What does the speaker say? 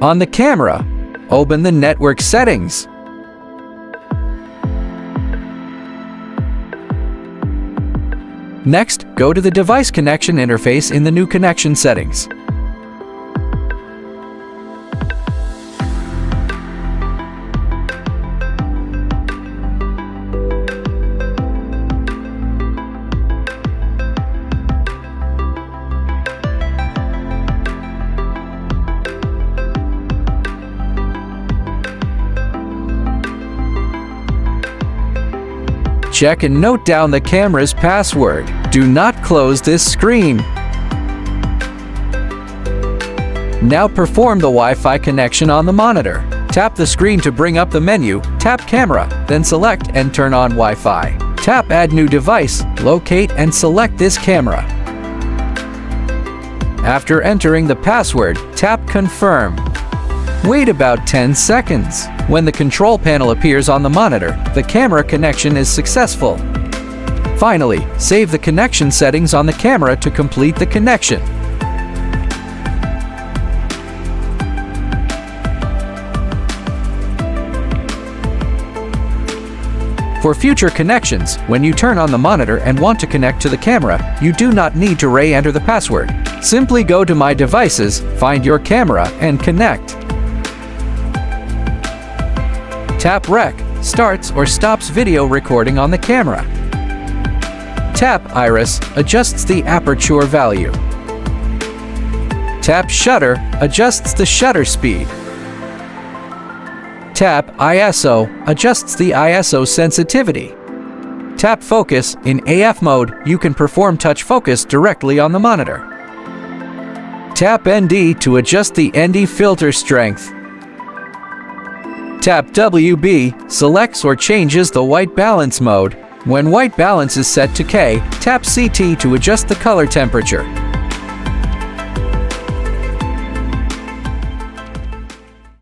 On the camera, open the network settings. Next, go to the device connection interface in the new connection settings. Check and note down the camera's password. Do not close this screen. Now perform the Wi-Fi connection on the monitor. Tap the screen to bring up the menu, tap Camera, then select and turn on Wi-Fi. Tap Add New Device, locate and select this camera. After entering the password, tap Confirm. Wait about 10 seconds. When the control panel appears on the monitor, the camera connection is successful. Finally, save the connection settings on the camera to complete the connection. For future connections, when you turn on the monitor and want to connect to the camera, you do not need to re-enter the password. Simply go to My Devices, find your camera, and connect. Tap Rec, starts or stops video recording on the camera. Tap Iris, adjusts the aperture value. Tap Shutter, adjusts the shutter speed. Tap ISO, adjusts the ISO sensitivity. Tap Focus, in AF mode, you can perform touch focus directly on the monitor. Tap ND to adjust the ND filter strength. Tap WB, selects or changes the white balance mode. When white balance is set to K, tap CT to adjust the color temperature.